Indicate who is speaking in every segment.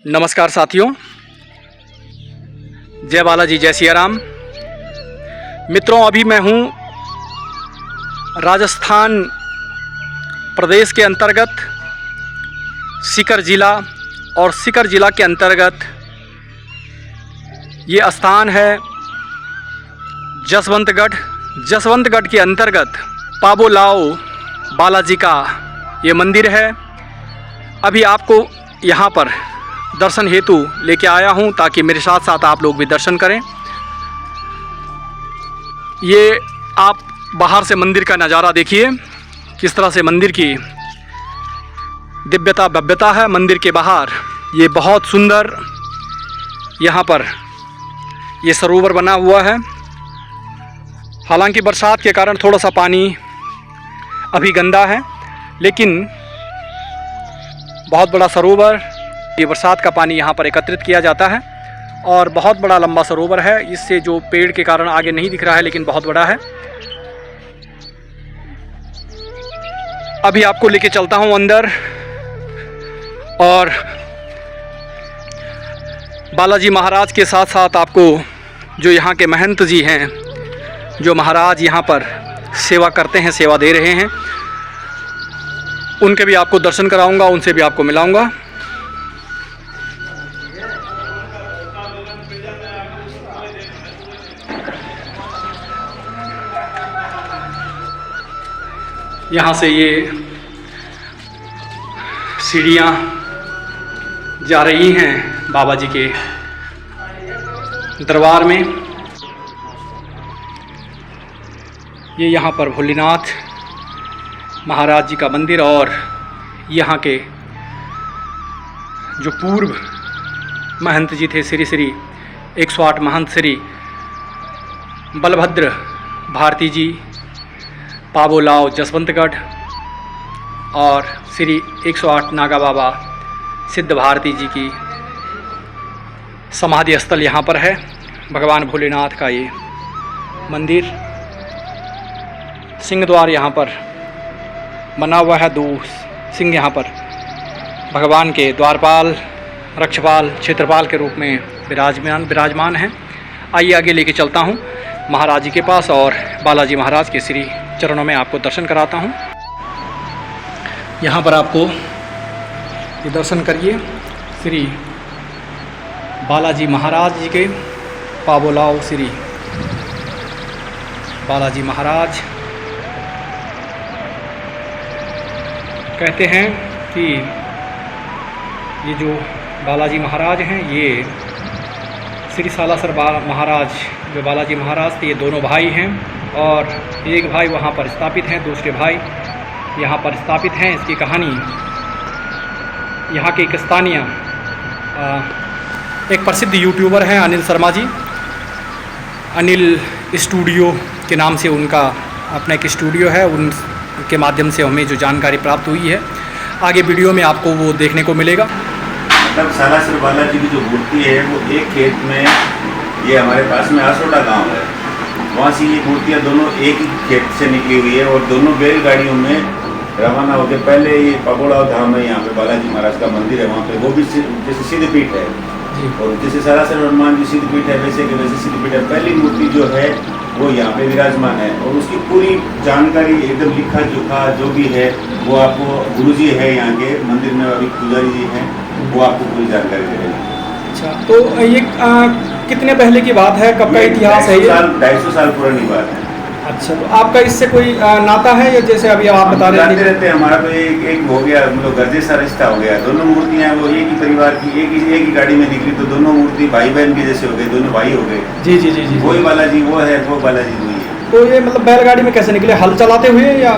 Speaker 1: नमस्कार साथियों, जय बालाजी, जय सिया राम। मित्रों, अभी मैं हूँ राजस्थान प्रदेश के अंतर्गत सीकर ज़िला, और सीकर ज़िला के अंतर्गत ये स्थान है जसवंतगढ़। जसवंतगढ़ के अंतर्गत पाबोलाव बालाजी का ये मंदिर है। अभी आपको यहाँ पर दर्शन हेतु लेके आया हूँ ताकि मेरे साथ साथ आप लोग भी दर्शन करें। ये आप बाहर से मंदिर का नज़ारा देखिए, किस तरह से मंदिर की दिव्यता भव्यता है। मंदिर के बाहर ये बहुत सुंदर यहाँ पर ये सरोवर बना हुआ है। हालांकि बरसात के कारण थोड़ा सा पानी अभी गंदा है, लेकिन बहुत बड़ा सरोवर, ये बरसात का पानी यहाँ पर एकत्रित किया जाता है और बहुत बड़ा लंबा सरोवर है। इससे जो पेड़ के कारण आगे नहीं दिख रहा है, लेकिन बहुत बड़ा है। अभी आपको लेके चलता हूँ अंदर, और बालाजी महाराज के साथ साथ आपको जो यहाँ के महंत जी हैं, जो महाराज यहाँ पर सेवा करते हैं, सेवा दे रहे हैं, उनके भी आपको दर्शन कराऊंगा, उनसे भी आपको मिलाऊंगा। यहाँ से ये सीढ़ियाँ जा रही हैं बाबा जी के दरबार में। ये यहाँ पर भोलेनाथ महाराज जी का मंदिर, और यहाँ के जो पूर्व महंत जी थे, श्री श्री 108 महंत श्री बलभद्र भारती जी, पाबोलाव जसवंतगढ़, और श्री 108 नागा बाबा सिद्ध भारती जी की समाधि स्थल यहाँ पर है। भगवान भोलेनाथ का ये मंदिर, सिंह द्वार यहाँ पर बना हुआ है। 2 सिंह यहाँ पर भगवान के द्वारपाल, रक्षपाल, क्षेत्रपाल के रूप में विराजमान हैं। आइए आगे लेके चलता हूँ महाराज जी के पास, और बालाजी महाराज के श्री चरणों में आपको दर्शन कराता हूँ। यहाँ पर आपको ये दर्शन करिए श्री बालाजी महाराज जी के। पाबोलाव श्री बालाजी महाराज कहते हैं कि ये जो बालाजी महाराज हैं, ये श्री सालासर महाराज, जो बालाजी महाराज थे, ये दोनों भाई हैं, और एक भाई वहाँ पर स्थापित हैं, दूसरे भाई यहाँ पर स्थापित हैं। इसकी कहानी यहाँ के एक स्थानीय एक प्रसिद्ध यूट्यूबर हैं अनिल शर्मा जी, अनिल स्टूडियो के नाम से उनका अपना एक स्टूडियो है। उनके माध्यम से हमें जो जानकारी प्राप्त हुई है, आगे वीडियो में आपको वो देखने को मिलेगा।
Speaker 2: मतलब सालासर बालाजी की जो मूर्ति है वो एक खेत में, ये हमारे पास में आसोटा गांव है, वहाँ से ये मूर्तियाँ दोनों एक ही खेत से निकली हुई है, और दोनों बैलगाड़ियों में रवाना होकर पहले ये पाबोलाव धाम है, यहाँ पे बालाजी महाराज का मंदिर है, वहाँ पे वो भी जैसे सिद्धपीठ है, और जैसे सालासर हनुमान जी सिद्धपीठ है, वैसे के वैसे सिद्धपीठ है। पहली मूर्ति जो है वो यहाँ पे विराजमान है, और उसकी पूरी जानकारी एकदम लिखा जोखा जो भी है वो आपको गुरुजी है यहाँ के मंदिर में, अभी पुजारी जी हैं, वो आपको पूरी जानकारी दे रहे हैं।
Speaker 1: अच्छा, तो ये कितने पहले की बात है, कब का इतिहास है ये?
Speaker 2: 250 साल पुरानी बात है।
Speaker 1: अच्छा, तो आपका इससे कोई नाता है, या जैसे अभी आप बता रहे थे?
Speaker 2: रहते हैं, हमारा तो एक हो गया, मतलब गर्जे सा रिश्ता हो गया। दोनों मूर्तियाँ वो एक ही परिवार की, एक ही गाड़ी में निकली, तो दोनों मूर्ति भाई बहन के जैसे हो गए, दोनों भाई हो गए।
Speaker 1: जी जी जी जी।
Speaker 2: वही बालाजी वो है, वो बालाजी वही है।
Speaker 1: तो ये मतलब बैलगाड़ी में कैसे निकले, हल चलाते हुए या?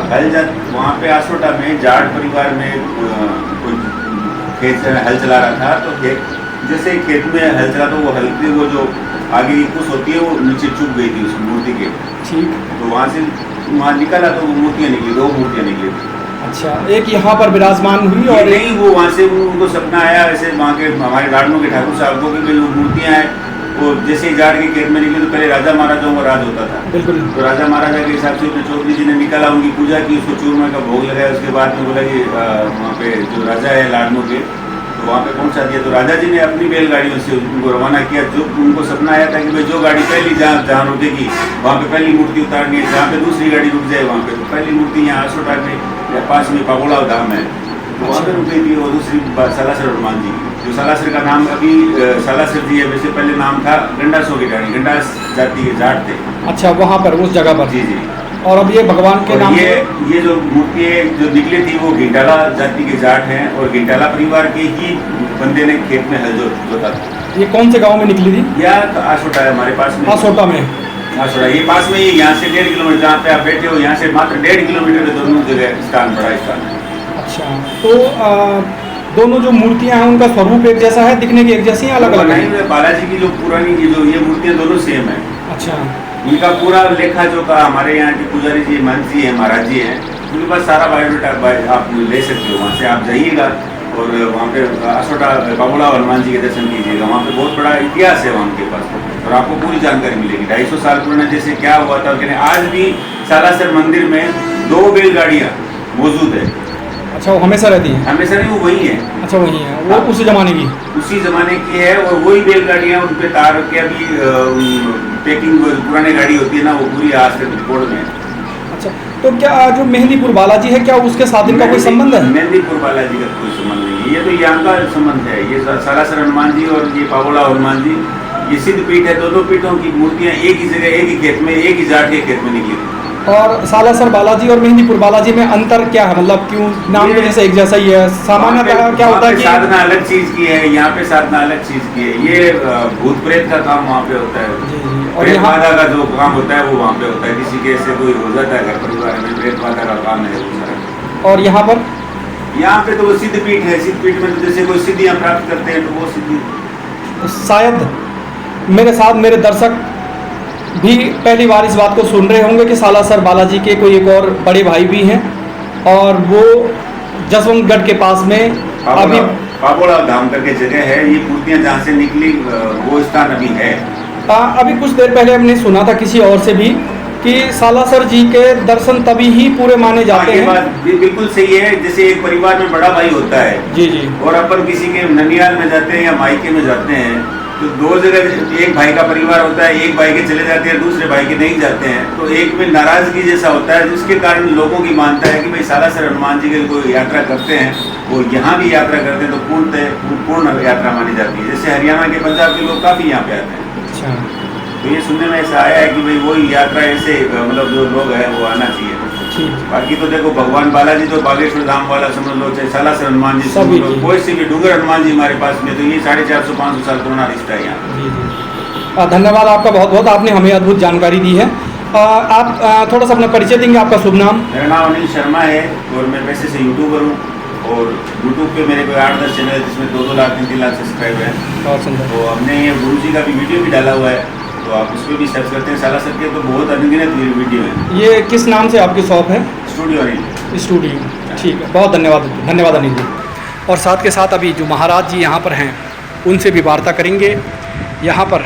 Speaker 2: वहाँ पे आसोटा में जाट परिवार में कोई खेत से हल चला रहा था, तो जैसे खेत में हल चला, तो वो हल की वो जो आगे की कुछ होती है वो नीचे चुप गई थी उस मूर्ति के।
Speaker 1: ठीक।
Speaker 2: तो वहाँ निकला, तो वो मूर्तियाँ निकली, 2 मूर्तियाँ निकली।
Speaker 1: अच्छा, एक यहाँ पर विराजमान हुई, और
Speaker 2: नहीं, वो वहाँ से उनको सपना आया, ऐसे वहाँ के हमारे गार्डनों के ठाकुर साहब को, कि जो मूर्तियाँ हैं वो जैसे ही जाट के खेत में निकली, तो पहले राजा महाराजाओं का राज होता था।
Speaker 1: बिल्कुल।
Speaker 2: तो राजा महाराजा के हिसाब से चौधरी जी ने निकाला, उनकी पूजा की, उसको चूरमा का भोग लगाया। उसके बाद में बोला कि वहाँ पे जो राजा है लाडनों के, तो वहाँ पे पहुँचा दिया। तो राजा जी ने अपनी बैलगाड़ियों से उनको रवाना किया। जो उनको सपना आया था कि भाई जो गाड़ी पहली जहाँ रुकेगी वहाँ पे पहली मूर्ति उतारनी है, जहाँ पे दूसरी गाड़ी रुक जाए वहाँ पे तो पहली मूर्ति यहाँ आसोटा में पास में पागोड़ा धाम है तो वहाँ पे रुकी थी। और दूसरी सालासर हनुमान जी, जो सालासर का नाम अभी सालासर जी है, वैसे पहले नाम था गंडासों की रानी, गंडास जाति के जाट थे।
Speaker 1: अच्छा, वहाँ पर उस जगह पर।
Speaker 2: जी जी।
Speaker 1: और अब ये भगवान के नाम
Speaker 2: ये जो मूर्ति जो निकली थी वो घिंटाला जाति के जाट हैं और घिंटाला परिवार के ही बंदे ने खेत में हल जोता था।
Speaker 1: ये कौन से गांव में निकली थी?
Speaker 2: यह आसोटा है हमारे पास में।
Speaker 1: आसोटा में।
Speaker 2: आसोटा ये पास में ही, यहाँ से 1.5 किलोमीटर जहाँ पे आप बैठे हो यहाँ से मात्र 1.5 किलोमीटर पे दोनों जगह स्थान, बड़ा स्थान है।
Speaker 1: अच्छा, तो दोनों जो मूर्तियाँ हैं उनका स्वरूप एक जैसा है, दिखने की एक जैसी है, अलग अलग
Speaker 2: नहीं? बालाजी की जो पुरानी जो ये मूर्तियाँ दोनों सेम है।
Speaker 1: अच्छा,
Speaker 2: इनका पूरा लेखा जोखा हमारे यहाँ के पुजारी जी, महंत जी हैं, महाराज जी हैं, उनके पास सारा बायोडाटा आप ले सकते हो। वहाँ से आप जाइएगा और वहाँ पे आसोटा बाबूला हनुमान जी के दर्शन कीजिएगा। वहाँ पे बहुत बड़ा इतिहास है वहाँ के पास और आपको पूरी जानकारी मिलेगी। 250 साल पुराना जैसे क्या हुआ था, कहने आज भी सालासर मंदिर में 2 बैलगाड़ियाँ मौजूद है।
Speaker 1: अच्छा, वो हमेशा रहती है?
Speaker 2: हमेशा नहीं, वो वही है।
Speaker 1: अच्छा, वही है, वो उसी ज़माने की?
Speaker 2: उसी ज़माने की है और वही बैलगाड़ियाँ उन पे तार के अभी पैकिंग पुरानी गाड़ी होती है ना, वो पूरी आज तक रिकॉर्ड में।
Speaker 1: अच्छा, तो क्या जो मेहंदीपुर बालाजी है, क्या उसके साथ इनका कोई संबंध है?
Speaker 2: मेहंदीपुर बालाजी का कोई संबंध नहीं है, ये तो यहाँ का संबंध है। ये सालासर हनुमान जी और ये पागोड़ा हनुमान जी, ये सिद्ध पीठ है। दोनों पीठों की मूर्तियाँ एक ही जगह, एक ही खेत में, एक ही जाट के खेत में निकली।
Speaker 1: और सालासर बालाजी और मेहंदीपुर बालाजी में अंतर क्या है? मतलब क्यों नाम तो जैसे एक जैसा ही है, सामान्यतः क्या होता है कि
Speaker 2: साधना अलग चीज की है, यहाँ पे साधना अलग चीज की है। ये भूत प्रेत का काम वहाँ पे होता है,
Speaker 1: और
Speaker 2: प्रेत बाधा का जो काम होता है वो वहाँ पे होता है। किसी के से कोई हो जाता है घर परिवार में, प्रेत बाधा का काम है वो सारा।
Speaker 1: और यहाँ पर?
Speaker 2: यहाँ पे तो वो सिद्ध पीठ है। सिद्ध पीठ में तो जैसे कोई सिद्धियाँ प्राप्त करते हैं तो वो सिद्धि।
Speaker 1: शायद मेरे साथ मेरे दर्शक भी पहली बार इस बात को सुन रहे होंगे कि सालासर बालाजी के कोई एक और बड़े भाई भी हैं और वो जसवंतगढ़ के पास में अभी
Speaker 2: पागोड़ा धाम करके जगह है। ये मूर्तियाँ जहाँ से निकली वो स्थान अभी है।
Speaker 1: अभी कुछ देर पहले हमने सुना था किसी और से भी कि सालासर जी के दर्शन तभी ही पूरे माने जाते हैं।
Speaker 2: ये बात बिल्कुल सही है। जैसे एक परिवार में बड़ा भाई होता है
Speaker 1: जी जी, और
Speaker 2: अपन किसी के ननियाल में जाते हैं या मायके में जाते हैं तो 2 जगह एक भाई का परिवार होता है, एक भाई के चले जाते हैं, दूसरे भाई के नहीं जाते हैं, तो एक में नाराजगी जैसा होता है, जिसके कारण लोगों की मानता है कि भाई सालासर हनुमान जी के कोई यात्रा करते हैं, वो यहाँ भी यात्रा करते हैं तो पूर्ण यात्रा मानी जाती है। जैसे हरियाणा के, पंजाब के लोग काफ़ी यहाँ पे आते हैं।
Speaker 1: अच्छा,
Speaker 2: तो ये सुनने में ऐसा आया है कि भाई वही यात्रा ऐसे मतलब जो लोग हैं वो आना चाहिए। बाकी तो देखो भगवान बालाजी तो बागेश्वर धाम वाला समझ लो, चाहे सालासर हनुमान जी समझ लो, कोई से भी डूंगर हनुमान जी हमारे पास में, तो ये 450-500 साल पुराना रिश्ता है यहाँ।
Speaker 1: धन्यवाद आपका बहुत बहुत, आपने हमें अद्भुत जानकारी दी है। आप थोड़ा सा अपना परिचय देंगे? आपका शुभ नाम?
Speaker 2: मेरा नाम अनिल शर्मा है और मैं पैसे से यूट्यूबर हूँ और यूट्यूब पे मेरे कोई 8-10 चैनल है जिसमें 2-2 लाख 3-3 लाख सब्सक्राइबर हैं।
Speaker 1: बहुत सुंदर।
Speaker 2: तो हमने ये गुरु जी का भी वीडियो भी डाला हुआ है, तो आप उस पर भी सर्च करते हैं सालासर के, तो बहुत अनगिनत वीडियो है।
Speaker 1: ये किस नाम से आपकी शॉप है?
Speaker 2: स्टूडियो अनिल।
Speaker 1: स्टूडियो, ठीक है, बहुत धन्यवाद, धन्यवाद अनिल जी। और साथ के साथ अभी जो महाराज जी यहाँ पर हैं उनसे भी वार्ता करेंगे। यहाँ पर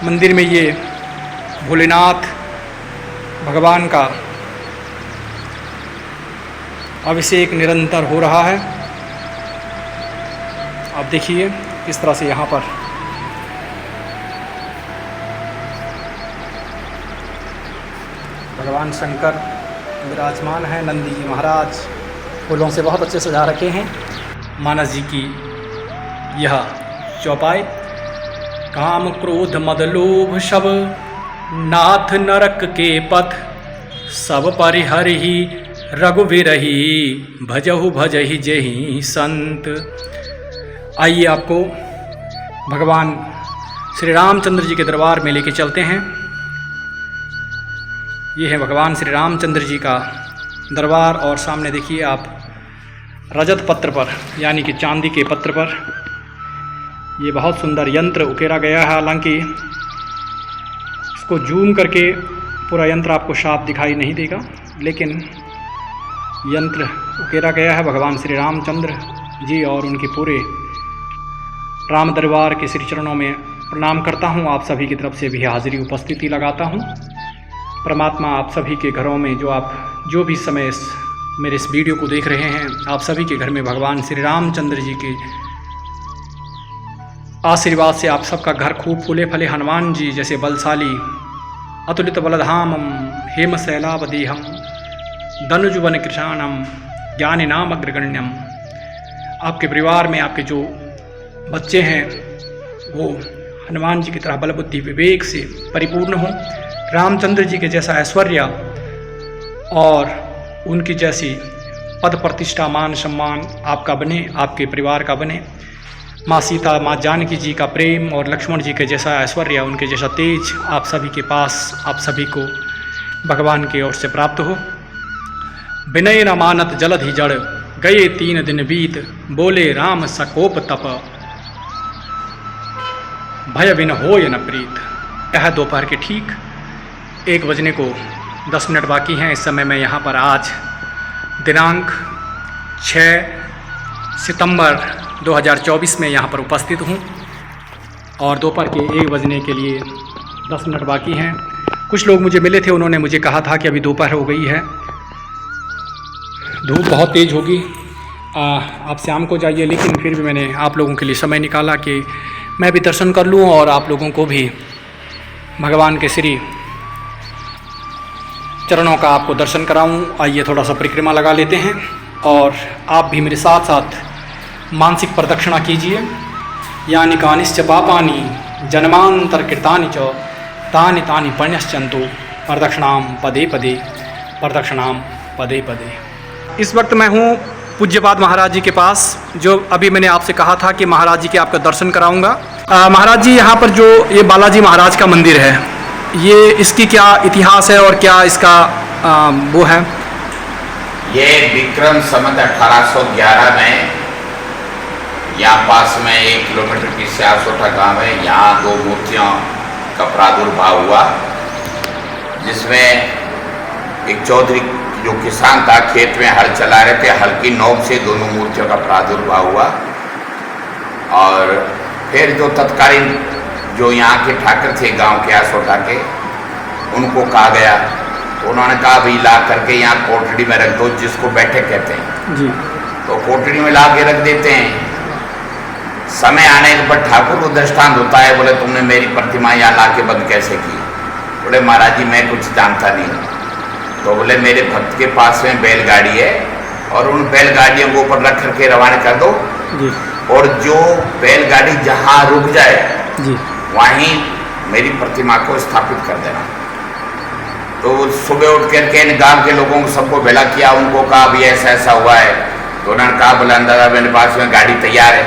Speaker 1: मंदिर में ये भोलेनाथ भगवान का अभिषेक निरंतर हो रहा है। आप देखिए किस तरह से यहाँ पर भगवान शंकर विराजमान है। नंदी जी महाराज फूलों से बहुत अच्छे सजा रखे हैं। मानस जी की यह चौपाई, काम क्रोध मद लोभ शब नाथ नरक के पथ सब परिहरहि रघुवीरहि भजहु भजहि जहि संत। आइए आपको भगवान श्री रामचंद्र जी के दरबार में लेके चलते हैं। ये है भगवान श्री रामचंद्र जी का दरबार और सामने देखिए आप रजत पत्र पर यानी कि चांदी के पत्र पर ये बहुत सुंदर यंत्र उकेरा गया है। हालांकि इसको जूम करके पूरा यंत्र आपको साफ दिखाई नहीं देगा, लेकिन यंत्र उकेरा गया है भगवान श्री रामचंद्र जी और उनके पूरे राम दरबार के श्री चरणों में प्रणाम करता हूँ। आप सभी की तरफ से भी हाजिरी उपस्थिति लगाता हूँ। परमात्मा आप सभी के घरों में जो भी समय इस मेरे इस वीडियो को देख रहे हैं, आप सभी के घर में भगवान श्री रामचंद्र जी के आशीर्वाद से आप सबका घर खूब फूले फले, हनुमान जी जैसे बलशाली, अतुलित बलधामम हेम शैलावदेहम धनुजुवन कृशानम ज्ञानी नाम अग्रगण्यम। आपके परिवार में आपके जो बच्चे हैं वो हनुमान जी की तरह बल बुद्धि विवेक से परिपूर्ण हों, रामचंद्र जी के जैसा ऐश्वर्य और उनकी जैसी पद प्रतिष्ठा मान सम्मान आपका बने, आपके परिवार का बने। माँ सीता, माँ जानकी जी का प्रेम और लक्ष्मण जी के जैसा ऐश्वर्य, उनके जैसा तेज आप सभी के पास, आप सभी को भगवान की ओर से प्राप्त हो। विनय न मानत जलधि जड़, गए 3 दिन बीत, बोले राम सकोप तप, भय बिन होय न प्रीत। यह दोपहर के ठीक 1 बजने को 10 मिनट बाकी हैं। इस समय मैं यहाँ पर आज दिनांक 6 सितंबर 2024 में यहाँ पर उपस्थित हूँ और दोपहर के 1 बजने के लिए 10 मिनट बाकी हैं। कुछ लोग मुझे मिले थे, उन्होंने मुझे कहा था कि अभी दोपहर हो गई है, धूप बहुत तेज़ होगी, आप शाम को जाइए। लेकिन फिर भी मैंने आप लोगों के लिए समय निकाला कि मैं भी दर्शन कर लूँ और आप लोगों को भी भगवान के श्री चरणों का आपको दर्शन कराऊं। आइए थोड़ा सा परिक्रमा लगा लेते हैं और आप भी मेरे साथ साथ मानसिक प्रदक्षिणा कीजिए। यानि कानिश्च पापानि जन्मांतर कृतानि च तानि तानि पुण्यश्चन्तु प्रदक्षिणाम पदे पदे, प्रदक्षिणाम पदे पदे। इस वक्त मैं हूँ पूज्यपाद महाराज जी के पास, जो अभी मैंने आपसे कहा था कि महाराज जी के आपका दर्शन कराऊंगा। महाराज जी, यहाँ पर जो ये बालाजी महाराज का मंदिर है, ये इसकी क्या इतिहास है और क्या इसका वो है?
Speaker 3: ये विक्रम संवत 1811 में यहाँ पास में 1 किलोमीटर पीछे से आसोटा गांव है, यहाँ 2 मूर्तियों का प्रादुर्भाव हुआ, जिसमें एक चौधरी जो किसान था, खेत में हल चला रहे थे, हल की नोक से दोनों मूर्तियों का प्रादुर्भाव हुआ। और फिर जो तत्कालीन जो यहाँ के ठाकर थे गांव के आसोटा के, उनको कहा गया, तो उन्होंने कहा भाई ला करके यहाँ कोठड़ी में रख दो, जिसको बैठक कहते हैं
Speaker 1: जी।
Speaker 3: तो कोठड़ी में ला के रख देते हैं। समय आने के बाद ठाकुर को दृष्टांत होता है, बोले तुमने मेरी प्रतिमा यहाँ ला के बंद कैसे की? बोले महाराज जी मैं कुछ जानता नहीं। तो बोले मेरे भक्त के पास में बैलगाड़ी है और उन बैलगाड़ियों को ऊपर रख करके रवाना कर दो
Speaker 1: जी।
Speaker 3: और जो बैलगाड़ी जहाँ रुक जाए
Speaker 1: जी,
Speaker 3: वहीं मेरी प्रतिमा को स्थापित कर देना। तो सुबह उठ करके गांव के लोगों को सबको भेला किया, उनको कहा भी ऐसा ऐसा हुआ है। तो उन्होंने कहा बोला अंदाजा मेरे पास में गाड़ी तैयार है।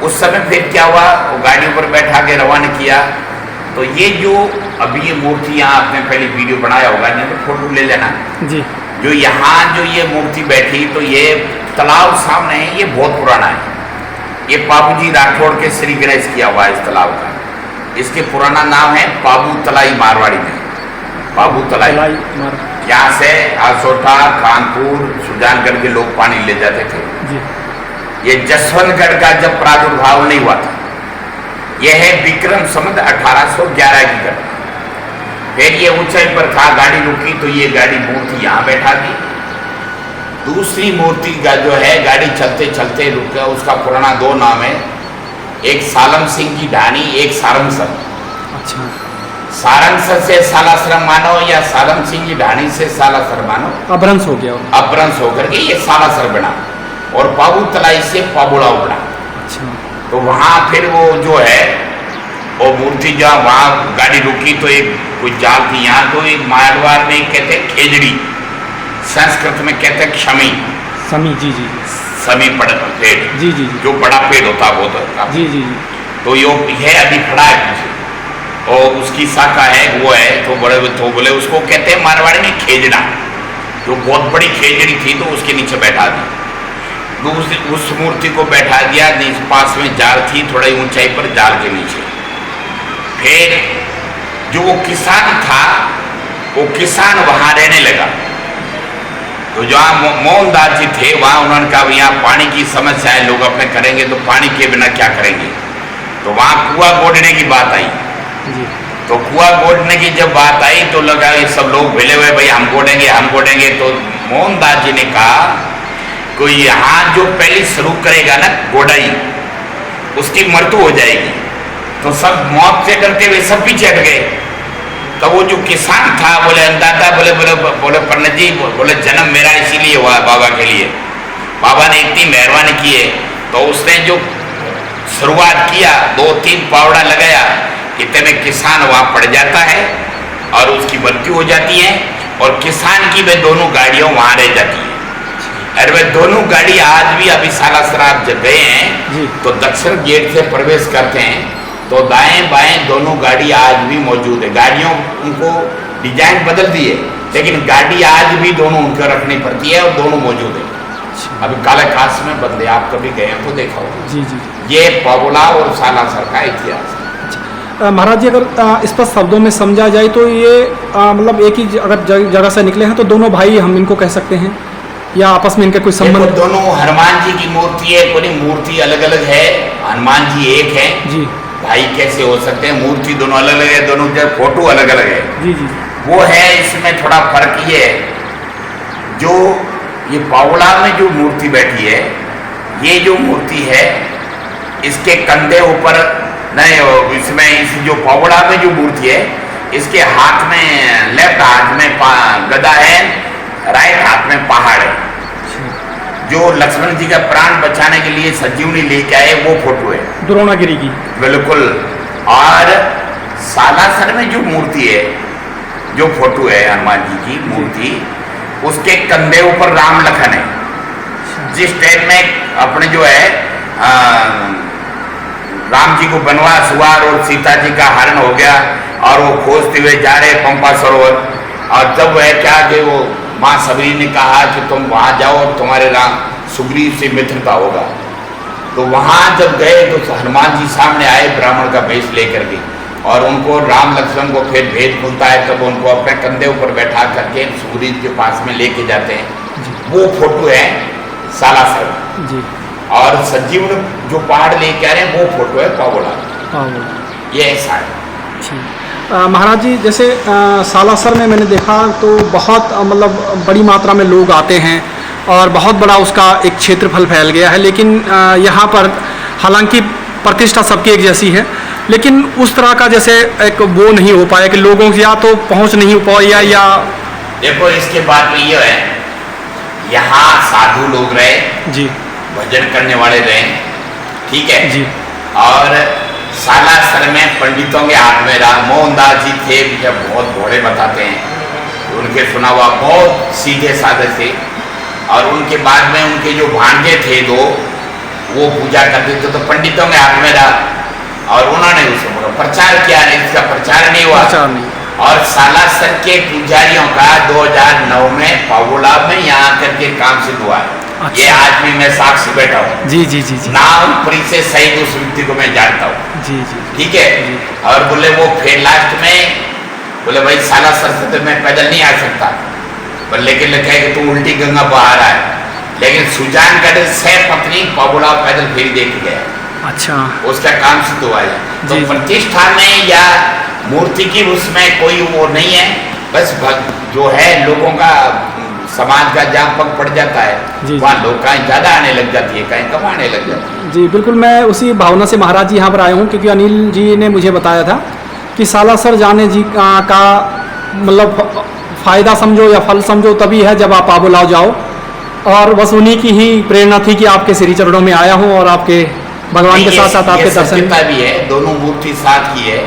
Speaker 3: उस समय फिर क्या हुआ, वो गाड़ी ऊपर बैठा के रवाना किया। तो ये जो अभी ये मूर्ति यहाँ आपने पहले वीडियो बनाया होगा, नहीं तो फोटो ले लेना
Speaker 1: जी।
Speaker 3: जो यहाँ जो ये मूर्ति बैठी, तो ये तालाब सामने है, ये बहुत पुराना है। ये बाबूजी राठौड़ के श्री गणेश किया हुआ है इस तालाब का। इसके पुराना नाम है बाबू तलाई, मारवाड़ी में बाबू तलाई। यहाँ से आसोटा, कानपुर, सुजानगढ़ के लोग पानी ले जाते थे
Speaker 1: जी।
Speaker 3: ये जसवंतगढ़ का जब प्रादुर्भाव नहीं हुआ था, यह है विक्रम संवत 1811 की घटना। फिर ये ऊंचाई पर था, गाड़ी रुकी तो ये गाड़ी मूर्ति यहाँ बैठा दी। दूसरी मूर्ति का जो है गाड़ी चलते चलते रुक गया, उसका पुराना 2 नाम है, एक सालम सिंह की ढाणी, एक सारंगसर।
Speaker 1: अच्छा।
Speaker 3: सारंगसर से सालासर मानो या सालम सिंह की ढाणी से सालासर मानो,
Speaker 1: अपभ्रंश हो गया।
Speaker 3: अपभ्रंश होकर के ये सालासर बना और बाबू तलाई से पाबुड़ाव बना।
Speaker 1: अच्छा।
Speaker 3: तो वहाँ फिर वो जो है वो मूर्ति जहाँ वहाँ गाड़ी रुकी तो एक कोई जाल थी यहाँ, तो एक मारवाड़ में कहते खेजड़ी, संस्कृत में कहते क्षमी,
Speaker 1: समी जी जी,
Speaker 3: समी पेड़
Speaker 1: जी जी जी,
Speaker 3: जो बड़ा पेड़ होता है वो तो
Speaker 1: जी जी जी।
Speaker 3: तो यो है अभी खड़ा है पीछे और उसकी शाखा है वो है, तो बड़े तो बोले उसको कहते हैं मारवाड़ी में खेजड़ा, जो बहुत बड़ी खेजड़ी थी तो उसके नीचे बैठा दी। दूसरी उस मूर्ति को बैठा दिया, पास में जाल थी थोड़ी ऊंचाई पर, जाल के नीचे। फिर जो वो किसान था, वो किसान वहां रहने लगा। तो जहाँ मोहनदास जी थे वहाँ उन्होंने कहा यहाँ पानी की समस्या है, लोग अपने करेंगे तो पानी के बिना क्या करेंगे। तो वहाँ कुआं गोड़ने की बात आई
Speaker 1: जी।
Speaker 3: तो कुआं गोड़ने की जब बात आई तो लगा ये सब लोग भेले हुए भाई हम गोड़ेंगे। तो मोहनदास जी ने कहा कोई यहाँ जो पहले शुरू करेगा ना गोडाई, उसकी मृत्यु हो जाएगी। तो सब मौत से डरते हुए सब पीछे हट गए। तो वो जो किसान था बोले अन्नदाता, बोले पंडित जी, बोले जन्म मेरा इसीलिए हुआ बाबा के लिए, बाबा ने इतनी मेहरबानी की है। तो उसने जो शुरुआत किया, 2-3 पावड़ा लगाया, इतने में किसान वहाँ पड़ जाता है और उसकी मृत्यु हो जाती है, और किसान की वे दोनों गाड़ियाँ वहाँ रह जाती है। अरे वे दोनों गाड़ी आज भी अभी सालासर आप जब गए हैं तो दक्षिण गेट से प्रवेश करते हैं तो दाएं बाएं दोनों गाड़ी आज भी मौजूद है। गाड़ियों उनको डिजाइन बदल दी है, लेकिन गाड़ी आज भी दोनों उनको रखनी पड़ती है और दोनों मौजूद है। अभी काले खास में बंदे आप कभी गए हैं तो देखा होगा।
Speaker 1: जी जी।
Speaker 3: ये पवला और सालासर का इतिहास है।
Speaker 1: महाराज जी, अगर इस पर शब्दों में समझा जाए तो ये मतलब एक ही अगर जगह से निकले हैं तो दोनों भाई हम इनको कह सकते हैं, या आपस में इनके कोई संबंध?
Speaker 3: दोनों हनुमान जी की मूर्ति है, कोई मूर्ति अलग अलग है, हनुमान जी एक है
Speaker 1: जी।
Speaker 3: भाई कैसे हो सकते हैं? मूर्ति दोनों अलग अलग है, दोनों के फोटो अलग अलग है।
Speaker 1: जी जी।
Speaker 3: वो है, इसमें थोड़ा फर्क ये है, जो ये पावड़ा में जो मूर्ति बैठी है, ये जो मूर्ति है इसके कंधे ऊपर नहीं, इसमें इस जो पावड़ा में जो मूर्ति है इसके हाथ में, लेफ्ट हाथ में गदा है, राइट हाथ में पहाड़ है। जो लक्ष्मण जी का प्राण बचाने के लिए संजीवनी लेके आए वो फोटो है,
Speaker 1: द्रोणागिरी की।
Speaker 3: बिल्कुल। और सालासर में जो मूर्ति है, जो फोटो है हनुमान जी की मूर्ति, उसके कंधे ऊपर राम लखन है। जिस टाइम में अपने जो है राम जी को वनवास हुआ और सीता जी का हरण हो गया और वो खोजते हुए जा रहे पंपा सरोवर, और जब वह क्या कि वो माँ सबरी ने कहा कि तुम वहाँ जाओ और तुम्हारे राम सुग्रीव से मित्रता होगा, तो वहाँ जब गए तो हनुमान जी सामने आए ब्राह्मण का वेश लेकर के, और उनको राम लक्ष्मण को फिर भेद खुलता है, तब उनको अपने कंधे ऊपर बैठा करके सुग्रीव के पास में लेके जाते हैं। वो फोटो है सालासर जी। और संजीवन जो पहाड़ लेके आ रहे हैं वो फोटो है पावड़ा। ये ऐसा है।
Speaker 1: महाराज जी, जैसे सालासर में मैंने देखा तो बहुत मतलब बड़ी मात्रा में लोग आते हैं और बहुत बड़ा उसका एक क्षेत्रफल फैल गया है, लेकिन यहाँ पर हालांकि प्रतिष्ठा सबकी एक जैसी है, लेकिन उस तरह का जैसे एक वो नहीं हो पाया कि लोगों की या तो पहुँच नहीं हो पाया या
Speaker 3: देखो इसके बाद में ये है, यहाँ साधु लोग रहे
Speaker 1: जी,
Speaker 3: भजन करने वाले रहे, ठीक है
Speaker 1: जी। और
Speaker 3: सालासर में पंडितों के हाथ में राम मोहनदास जी थे, जब बहुत भोले बताते हैं, उनके सुना हुआ बहुत सीधे साधे थे, और उनके बाद में उनके जो भांजे थे दो, वो पूजा करते थे, तो पंडितों के हाथ में रहा और उन्होंने उसको प्रचार किया, नहीं इसका प्रचार नहीं हुआ। और सालासर के पुजारियों का 2009 में पावोला में यहाँ करके काम सिद्ध हुआ। अच्छा। ये आज भी मैं साक्षी बैठा हूँ।
Speaker 1: जी जी जी जी।
Speaker 3: नाम परी से सही उस व्यक्ति को मैं जानता हूँ।
Speaker 1: जी जी। ठीक
Speaker 3: है। और बोले वो फिर लास्ट में बोले भाई सालासर से तो मैं पैदल नहीं आ सकता, पर लेकिन लिखा है कि तू उल्टी गंगा बहा रहा है, लेकिन सुजानगढ़ से पत्नी पावोला पैदल फिर देख गया।
Speaker 1: अच्छा।
Speaker 3: उसका काम सिद्ध हुआ है। तो प्रतिष्ठा में या मूर्ति की उसमें कोई वो नहीं है, बस जो है लोगों का समाज का जहाँ पग पड़ जाता है वहाँ लोग कहीं ज़्यादा आने लग जाती है, कहीं कम आने लग जाती है।
Speaker 1: जी बिल्कुल, मैं उसी भावना से महाराज जी यहाँ पर आया हूँ, क्योंकि अनिल जी ने मुझे बताया था कि सालासर जाने जी का मतलब फ़ायदा समझो या फल समझो तभी है जब आप पावोला जाओ, और बस उन्हीं की ही प्रेरणा थी कि आपके श्री चरणों में आया हूँ और आपके भगवान के साथ साथ आपके दर्शन
Speaker 3: भी है। दोनों मूर्ति साथ की है।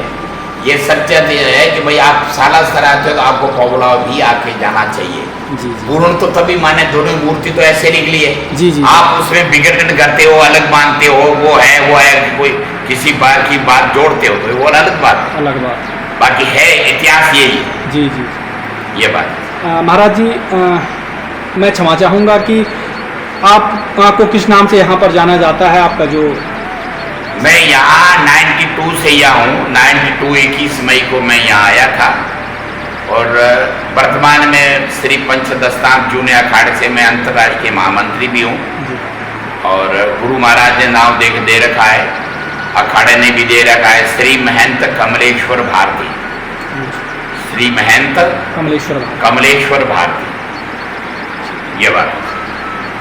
Speaker 3: ये सत्य है कि भाई आप सालासर आते हो तो आपको पावोला भी आके जाना चाहिए।
Speaker 1: जी।
Speaker 3: पूर्ण तो तभी माने, दोनों मूर्ति तो ऐसे निकली है।
Speaker 1: जी जी।
Speaker 3: आप उसमें विघटन करते हो, अलग मानते हो, वो है कोई किसी बात की बात जोड़ते हो तो वो अलग बात है।
Speaker 1: अलग बात।
Speaker 3: बाकी है इतिहास यही।
Speaker 1: जी जी।
Speaker 3: ये बात।
Speaker 1: महाराज जी, मैं क्षमा चाहूँगा कि आपको किस नाम से यहाँ पर जाना जाता है? आपका जो
Speaker 3: मैं यहाँ 92 से यहाँ हूँ। 92 21 मई को मैं यहाँ आया था, और वर्तमान में श्री पंचदस्तान जूने अखाड़े से मैं अंतर्राष्ट्रीय महामंत्री भी हूँ, और गुरु महाराज ने नाम दे रखा है, अखाड़े ने भी दे रखा है, श्री महंत कमलेश्वर भारती। श्री महंत कमलेश्वर भारती। ये बात।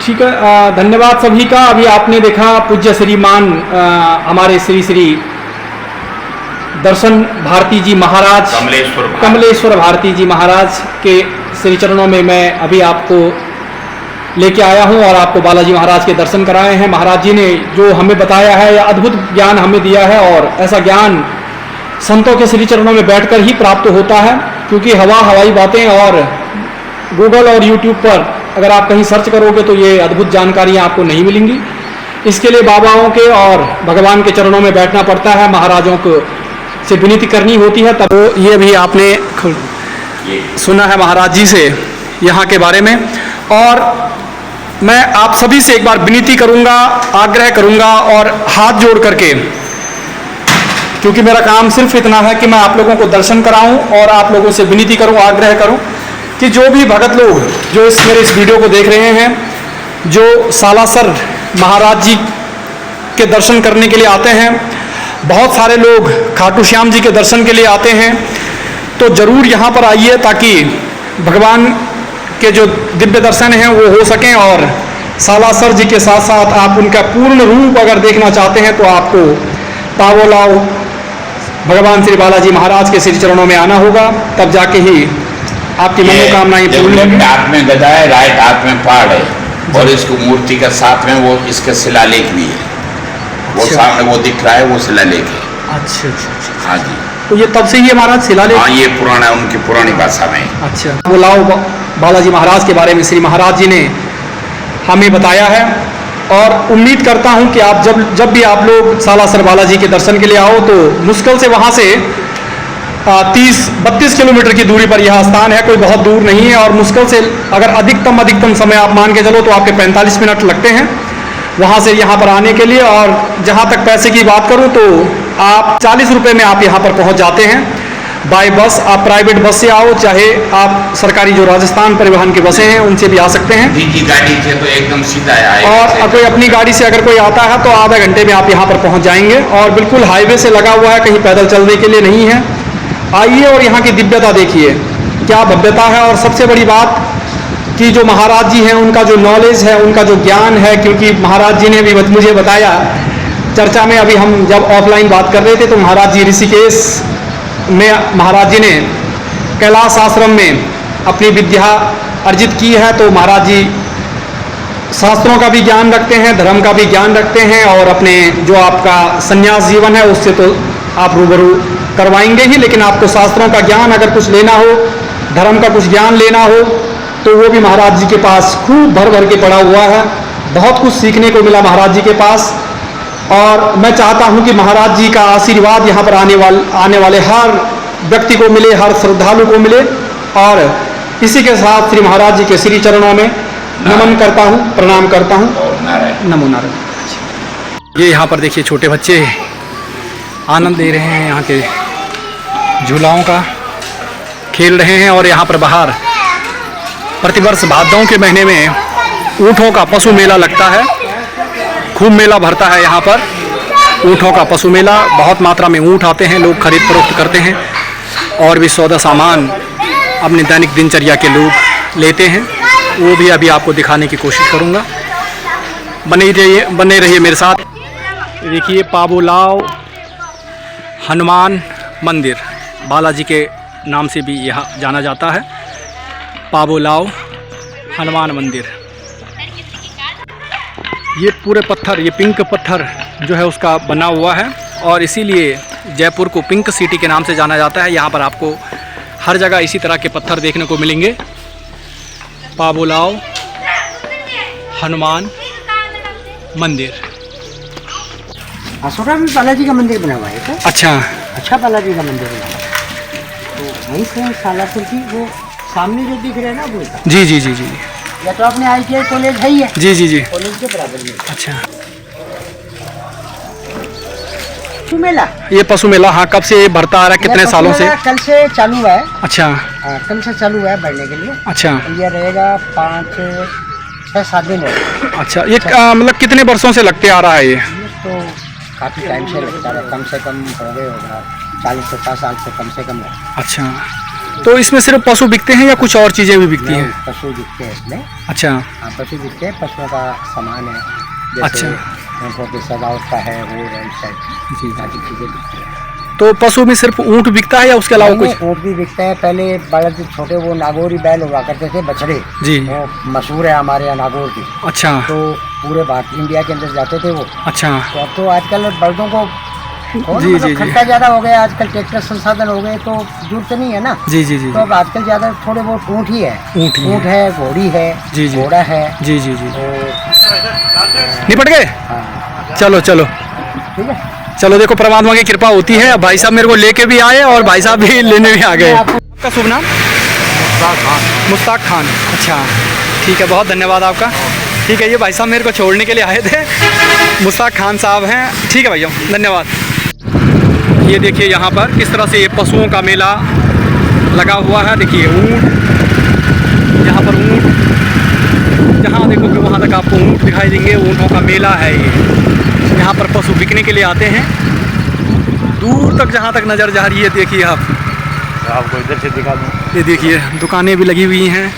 Speaker 1: ठीक है, धन्यवाद सभी का। अभी आपने देखा पूज्य श्रीमान हमारे श्री श्री दर्शन भारती जी महाराज, कमलेश्वर भारती जी महाराज के श्री चरणों में मैं अभी आपको लेके आया हूं और आपको बालाजी महाराज के दर्शन कराए हैं। महाराज जी ने जो हमें बताया है, यह अद्भुत ज्ञान हमें दिया है और ऐसा ज्ञान संतों के श्री चरणों में बैठकर ही प्राप्त होता है, क्योंकि हवाई बातें और गूगल और यूट्यूब पर अगर आप कहीं सर्च करोगे तो ये अद्भुत जानकारियाँ आपको नहीं मिलेंगी। इसके लिए बाबाओं के और भगवान के चरणों में बैठना पड़ता है, महाराजों को से विनती करनी होती है। तब ये भी आपने सुना है महाराज जी से यहाँ के बारे में। और मैं आप सभी से एक बार विनती करूँगा, आग्रह करूँगा और हाथ जोड़ करके, क्योंकि मेरा काम सिर्फ इतना है कि मैं आप लोगों को दर्शन कराऊं और आप लोगों से विनती करूं, आग्रह करूं कि जो भी भगत लोग जो मेरे इस वीडियो को देख रहे हैं, जो सालासर महाराज जी के दर्शन करने के लिए आते हैं, बहुत सारे लोग खाटू श्याम जी के दर्शन के लिए आते हैं, तो ज़रूर यहाँ पर आइए ताकि भगवान के जो दिव्य दर्शन हैं वो हो सकें। और सालासर जी के साथ साथ आप उनका पूर्ण रूप अगर देखना चाहते हैं तो आपको पावोलाव भगवान श्री बालाजी महाराज के श्री चरणों में आना होगा, तब जाके ही आपकी मनोकामनाएं पूर्ण होंगी।
Speaker 3: हाथ में गदा है, राइट हाथ में पहाड़ है और इसको मूर्ति का साथ में वो इसके शिलालेख भी है। वो सामने वो दिख रहा है, वो शिलालेख है।
Speaker 1: अच्छा।
Speaker 3: हाँ जी,
Speaker 1: तो ये तब से ही है महाराज शिलालेख?
Speaker 3: हाँ, ये पुराना, उनकी पुरानी भाषा में।
Speaker 1: अच्छा, बोलाओ बालाजी महाराज के बारे में श्री महाराज जी ने हमें बताया है और उम्मीद करता हूं कि आप जब भी आप लोग सालासर बालाजी के दर्शन के लिए आओ तो मुश्किल से वहां से 30-32 किलोमीटर की दूरी पर यह स्थान है, कोई बहुत दूर नहीं है। और मुश्किल से अगर अधिकतम समय आप मान के चलो तो आपके 45 मिनट लगते हैं वहाँ से यहाँ पर आने के लिए। और जहाँ तक पैसे की बात करूँ तो आप 40 रुपये में आप यहाँ पर पहुँच जाते हैं बाय बस। आप प्राइवेट बस से आओ, चाहे आप सरकारी जो राजस्थान परिवहन की बसें हैं उनसे भी आ सकते हैं।
Speaker 3: निजी गाड़ी से तो एकदम सीधा है।
Speaker 1: और कोई अपनी गाड़ी से अगर कोई आता है तो आधा घंटे में आप यहाँ पर पहुँच जाएंगे और बिल्कुल हाईवे से लगा हुआ है, कहीं पैदल चलने के लिए नहीं है। आइए और यहाँ की दिव्यता देखिए, क्या भव्यता है। और सबसे बड़ी बात कि जो महाराज जी हैं उनका जो नॉलेज है, उनका जो ज्ञान है, क्योंकि महाराज जी ने भी मुझे बताया चर्चा में, अभी हम जब ऑफलाइन बात कर रहे थे तो महाराज जी ऋषिकेश में महाराज जी ने कैलाश आश्रम में अपनी विद्या अर्जित की है। तो महाराज जी शास्त्रों का भी ज्ञान रखते हैं, धर्म का भी ज्ञान रखते हैं और अपने जो आपका संन्यास जीवन है उससे तो आप रूबरू करवाएंगे ही, लेकिन आपको शास्त्रों का ज्ञान अगर कुछ लेना हो, धर्म का कुछ ज्ञान लेना हो तो वो भी महाराज जी के पास खूब भर भर के पड़ा हुआ है। बहुत कुछ सीखने को मिला महाराज जी के पास। और मैं चाहता हूं कि महाराज जी का आशीर्वाद यहाँ पर आने वाले हर व्यक्ति को मिले, हर श्रद्धालु को मिले। और इसी के साथ श्री महाराज जी के श्री चरणों में नमन करता हूँ, प्रणाम करता हूँ। नमो नारायण। ये यहाँ पर देखिए छोटे बच्चे आनंद ले रहे हैं यहाँ के झूलाओं का, खेल रहे हैं। और यहाँ पर बाहर प्रतिवर्ष भादों के महीने में ऊँटों का पशु मेला लगता है, खूब मेला भरता है यहाँ पर। ऊँटों का पशु मेला, बहुत मात्रा में ऊँट आते हैं, लोग खरीद फरोख्त करते हैं और भी सौदा सामान अपनी दैनिक दिनचर्या के लोग लेते हैं। वो भी अभी आपको दिखाने की कोशिश करूँगा, बने रहिए मेरे साथ। देखिए पाबोलाव हनुमान मंदिर, बालाजी के नाम से भी यह जाना जाता है, पाबोलाव हनुमान मंदिर। ये पूरे पत्थर, ये पिंक पत्थर जो है उसका बना हुआ है और इसीलिए जयपुर को पिंक सिटी के नाम से जाना जाता है। यहाँ पर आपको हर जगह इसी तरह के पत्थर देखने को मिलेंगे। पाबोलाव हनुमान मंदिर।
Speaker 4: असोरा में बालाजी का मंदिर बना हुआ है क्या?
Speaker 1: अच्छा
Speaker 4: बालाजी का मंदिर बना हुआ है। तो वहीं से सालासर की वो सामने जो दिख रहा है ना वो था।
Speaker 1: जी।
Speaker 4: या तो अपने ITI कॉलेज है ही है।
Speaker 1: जी।
Speaker 4: कॉलेज के बराबर में।
Speaker 1: अच्छा,
Speaker 4: पशु मेला,
Speaker 1: ये पशु मेला हाँ कब से भरता आ रहा है, कितने सालों से?
Speaker 4: कल से चालू हुआ है।
Speaker 1: अच्छा,
Speaker 4: कल से चालू हुआ है बढ़ने के लिए।
Speaker 1: अच्छा,
Speaker 4: ये रहेगा 5-6-7 दिन है।
Speaker 1: अच्छा, ये मतलब कितने वर्षों से लगते आ रहा है ये?
Speaker 4: तो काफ़ी टाइम से लगता है, कम से कम हो गए होगा 40-50 साल से कम है।
Speaker 1: अच्छा, तो इसमें सिर्फ पशु बिकते हैं या कुछ और चीज़ें भी बिकती हैं?
Speaker 4: पशु बिकते हैं इसमें।
Speaker 1: अच्छा
Speaker 4: हाँ, पशु बिकते हैं, पशुओं का सामान है, जैसे
Speaker 1: अच्छा।
Speaker 4: ऊँटों की सजावट का है, वो है, इस टाइप
Speaker 1: जी।
Speaker 4: सारी चीज़ें बिकती हैं।
Speaker 1: तो पशु में सिर्फ ऊँट बिकता है या उसके अलावा कुछ?
Speaker 4: ऊँट भी बिकता है। पहले बड़े छोटे वो नागौरी बैल हुआ करते थे, बछड़े,
Speaker 1: जी।
Speaker 4: वो मशहूर है हमारे यहाँ नागौर की।
Speaker 1: अच्छा
Speaker 4: तो पूरे भारत इंडिया के अंदर जाते थे वो।
Speaker 1: अच्छा।
Speaker 4: तो अब तो आजकल बल्दों को
Speaker 1: जी, जी, जी।
Speaker 4: खर्चा ज़्यादा हो गया, आजकल ट्रैक्टर संसाधन हो गए, तो जरूरत नहीं है ना।
Speaker 1: जी जी जी
Speaker 4: तो अब आजकल ज़्यादा थोड़े बहुत ऊँट ही है।
Speaker 1: ऊँट ही
Speaker 4: ऊँट है, घोड़ी है,
Speaker 1: जी, जी।
Speaker 4: घोड़ा है।
Speaker 1: जी जी जी।
Speaker 4: तो
Speaker 1: निपट गए?
Speaker 4: हाँ,
Speaker 1: चलो चलो
Speaker 4: ठीक है।
Speaker 1: चलो, देखो परमात्मा की कृपा होती है। अब भाई साहब मेरे को लेके भी आए और भाई साहब भी लेने भी आ गए। आपका शुभ नाम? मुश्ताक खान। अच्छा ठीक है, बहुत धन्यवाद आपका। ठीक है, ये भाई साहब मेरे को छोड़ने के लिए आए थे, मुश्ताक खान साहब हैं। ठीक है भैया, धन्यवाद। ये देखिए यहाँ पर किस तरह से ये पशुओं का मेला लगा हुआ है। देखिए ऊँट, यहाँ पर ऊँट, जहाँ देखोगे वहाँ तक आपको ऊँट दिखाई देंगे। ऊँटों का मेला है ये। यहाँ पर पशु बिकने के लिए आते हैं। दूर तक जहाँ तक नज़र जा रही है, देखिए आप,
Speaker 2: आपको इधर से दिखा दूँ।
Speaker 1: ये देखिए दुकानें भी लगी हुई हैं।